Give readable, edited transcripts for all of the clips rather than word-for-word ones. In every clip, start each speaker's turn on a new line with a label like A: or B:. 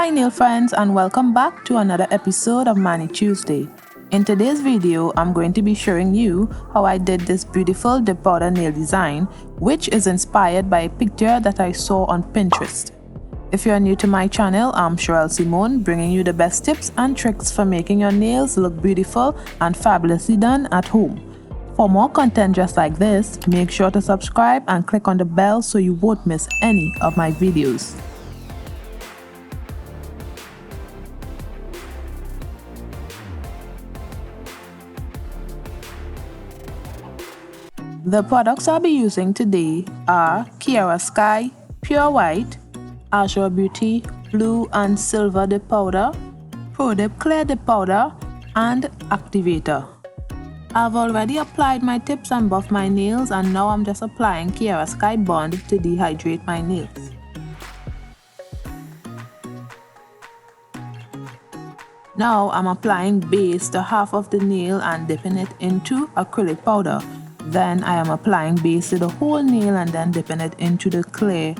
A: Hi nail friends, and welcome back to another episode of Mani Tuesday. In today's video, I'm going to be showing you how I did this beautiful dip powder nail design, which is inspired by a picture that I saw on Pinterest. If you're new to my channel, I'm Cheraelsymone, bringing you the best tips and tricks for making your nails look beautiful and fabulously done at home. For more content just like this, make sure to subscribe and click on the bell so you won't miss any of my videos. The products I'll be using today are Cherael Sky, Pure White, Azure Beauty, Blue and Silver Dip Powder, Pro Dip Clear Dip Powder, and Activator. I've already applied my tips and buffed my nails, and now I'm just applying Cherael Sky Bond to dehydrate my nails. Now I'm applying base to half of the nail and dipping it into acrylic powder. Then I am applying base to the whole nail and then dipping it into the clear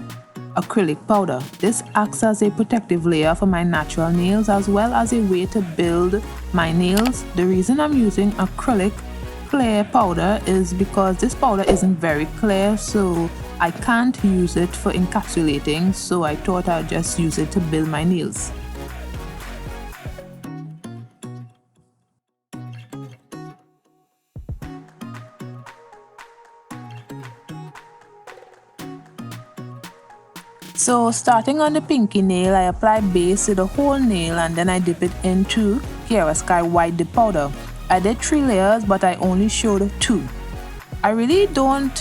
A: acrylic powder. This acts as a protective layer for my natural nails as well as a way to build my nails. The reason I'm using acrylic clear powder is because this powder isn't very clear, so I can't use it for encapsulating, so I thought I'd just use it to build my nails. So starting on the pinky nail, I apply base to the whole nail and then I dip it into Cherael Sky White Dip Powder. I did 3 layers, but I only showed 2. I really don't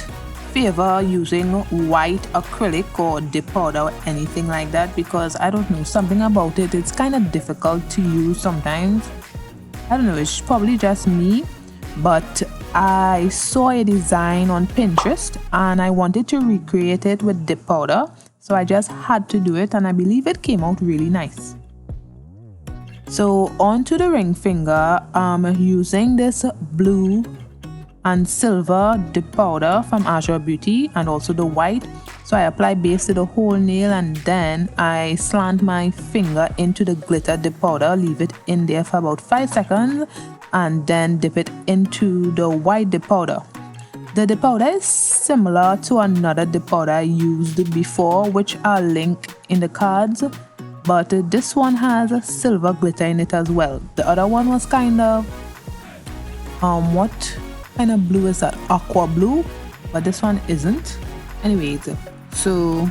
A: favor using white acrylic or dip powder or anything like that because I don't know, something about it, it's kind of difficult to use sometimes. I don't know, it's probably just me, but I saw a design on Pinterest and I wanted to recreate it with dip powder. So I just had to do it and I believe it came out really nice. So onto the ring finger, I'm using this blue and silver dip powder from Azure Beauty and also the white. So I apply base to the whole nail and then I slant my finger into the glitter dip powder, leave it in there for about 5 seconds and then dip it into the white dip powder. The dip powder is similar to another dip powder I used before, which I'll link in the cards, but this one has a silver glitter in it as well. The other one was kind of, what kind of blue is that? Aqua blue, but this one isn't. Anyways, so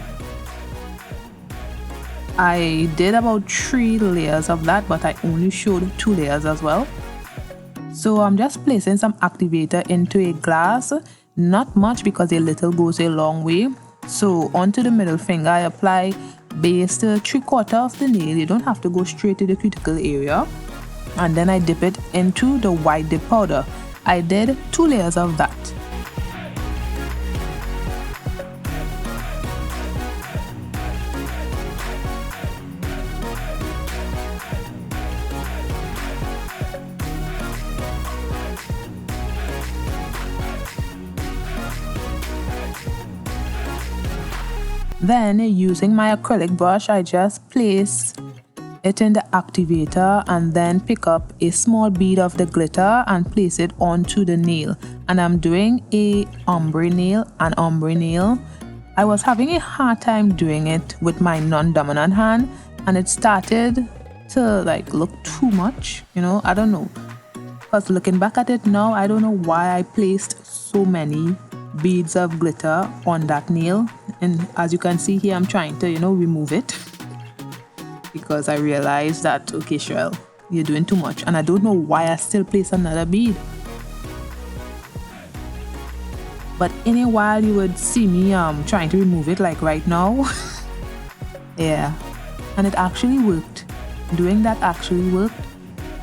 A: I did about 3 layers of that, but I only showed 2 layers as well. So I'm just placing some activator into a glass, not much because a little goes a long way. So onto the middle finger, I apply base to 3/4 of the nail. You don't have to go straight to the cuticle area. And then I dip it into the white dip powder. I did 2 layers of that. Then using my acrylic brush, I just place it in the activator and then pick up a small bead of the glitter and place it onto the nail. And I'm doing an ombre nail. I was having a hard time doing it with my non-dominant hand and it started to look too much, I don't know. Because looking back at it now, I don't know why I placed so many beads of glitter on that nail. And as you can see here, I'm trying to remove it because I realized that, okay, Cherael, you're doing too much, and I don't know why I still place another bead. But in a while you would see me trying to remove it, like right now. Yeah, and it actually worked. Doing that actually worked.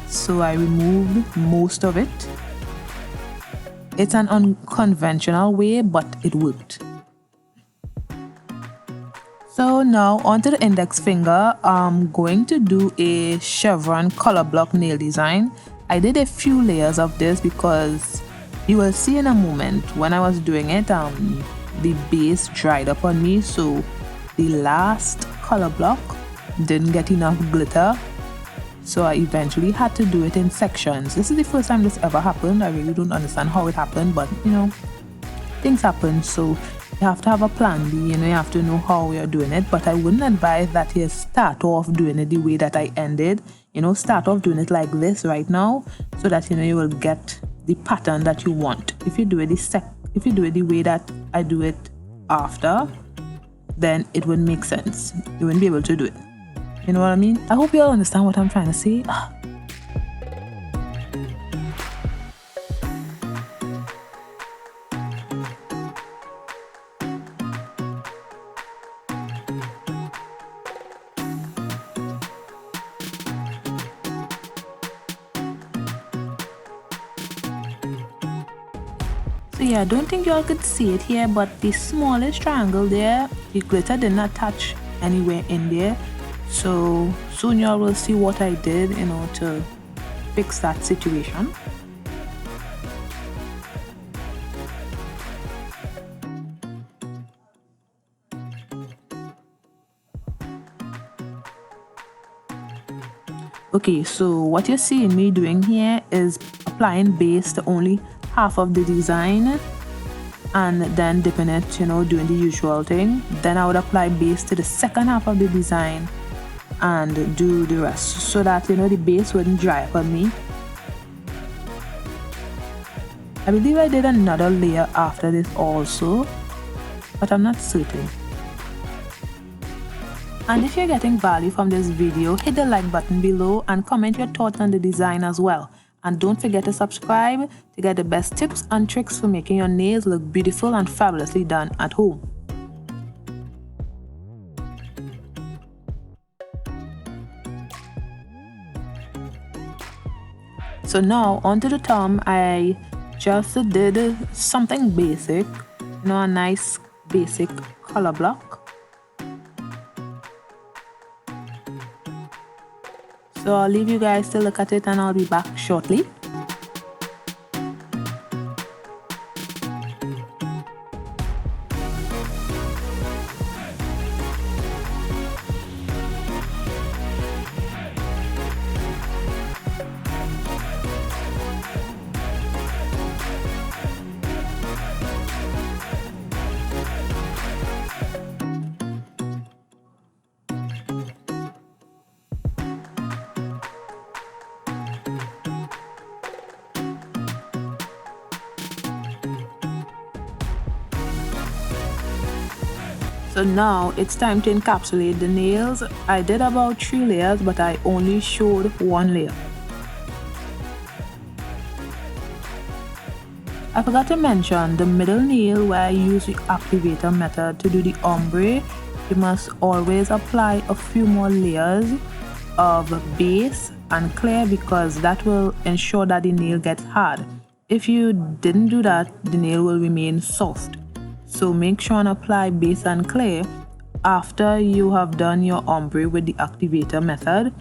A: So I removed most of it. It's an unconventional way, but it worked. So now onto the index finger, I'm going to do a chevron color block nail design. I did a few layers of this because you will see in a moment when I was doing it, the base dried up on me, so the last color block didn't get enough glitter, so I eventually had to do it in sections. This is the first time this ever happened. I really don't understand how it happened, but you know, things happen, so you have to have a plan B, you know, you have to know how you're doing it. But I wouldn't advise that you start off doing it the way that I ended. You know, start off doing it like this right now, so that you know you will get the pattern that you want. If you do it the way that I do it after, then it would make sense. You wouldn't be able to do it. You know what I mean? I hope you all understand what I'm trying to say. So yeah, I don't think you all could see it here, but the smallest triangle there, the glitter did not touch anywhere in there. So soon you all will see what I did, you know, to fix that situation. Okay, so what you're seeing me doing here is applying base to only half of the design and then dipping it, you know, doing the usual thing. Then I would apply base to the second half of the design and do the rest, so that you know the base wouldn't dry up on me. I believe I did another layer after this also, but I'm not certain. And if you're getting value from this video, hit the like button below and comment your thoughts on the design as well. And don't forget to subscribe to get the best tips and tricks for making your nails look beautiful and fabulously done at home. So now onto the thumb, I just did something basic, you know, a nice basic color block. So I'll leave you guys to look at it and I'll be back shortly. So now it's time to encapsulate the nails. I did about 3 layers, but I only showed 1 layer. I forgot to mention the middle nail where I use the activator method to do the ombre. You must always apply a few more layers of base and clear, because that will ensure that the nail gets hard. If you didn't do that, the nail will remain soft. So make sure and apply base and clear after you have done your ombre with the activator method.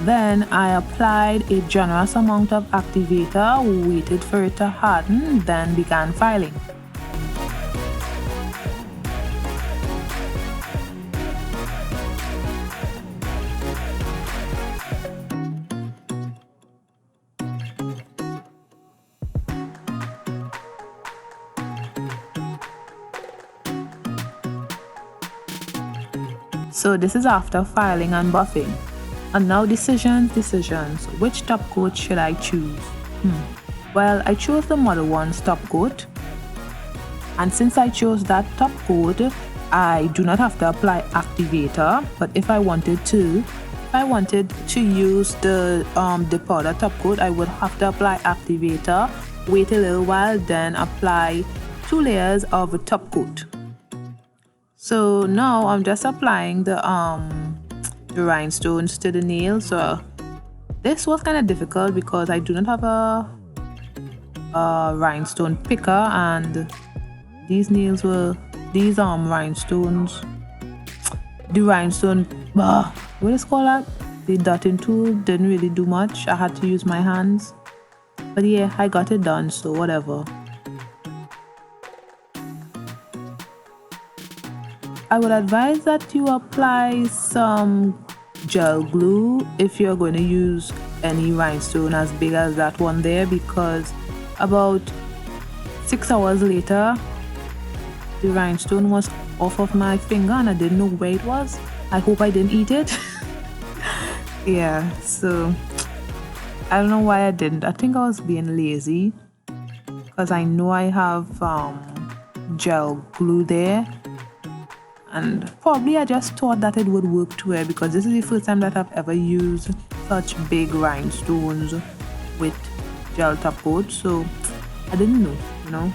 A: Then I applied a generous amount of activator, waited for it to harden, then began filing. So this is after filing and buffing. And now decisions. Which top coat should I choose? Well, I chose the Model 1's top coat. And since I chose that top coat, I do not have to apply activator. But if I wanted to use the powder top coat, I would have to apply activator, wait a little while, then apply 2 layers of a top coat. So now I'm just applying the rhinestones to the nail. So This was kind of difficult because I do not have a rhinestone picker, and these rhinestones, the rhinestone, what is called that? The dotting tool didn't really do much. I had to use my hands, but yeah, I got it done, so whatever. I would advise that you apply some gel glue if you're going to use any rhinestone as big as that one there, because about 6 hours later the rhinestone was off of my finger and I didn't know where it was. I hope I didn't eat it. Yeah, so I don't know why I didn't. I think I was being lazy because I know I have gel glue there, and probably I just thought that it would work to it because this is the first time that I've ever used such big rhinestones with gel top coat, so I didn't know, you know.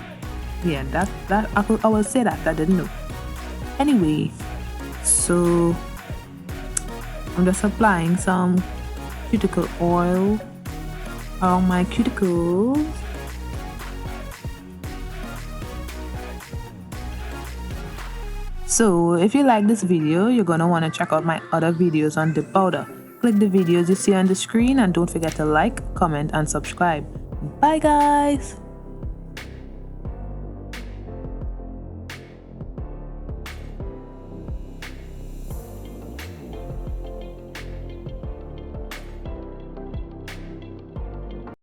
A: Yeah, that I will say that I didn't know. Anyway, so I'm just applying some cuticle oil around my cuticles. So if you like this video, you're gonna want to check out my other videos on dip powder. Click the videos you see on the screen and don't forget to like, comment and subscribe. Bye guys!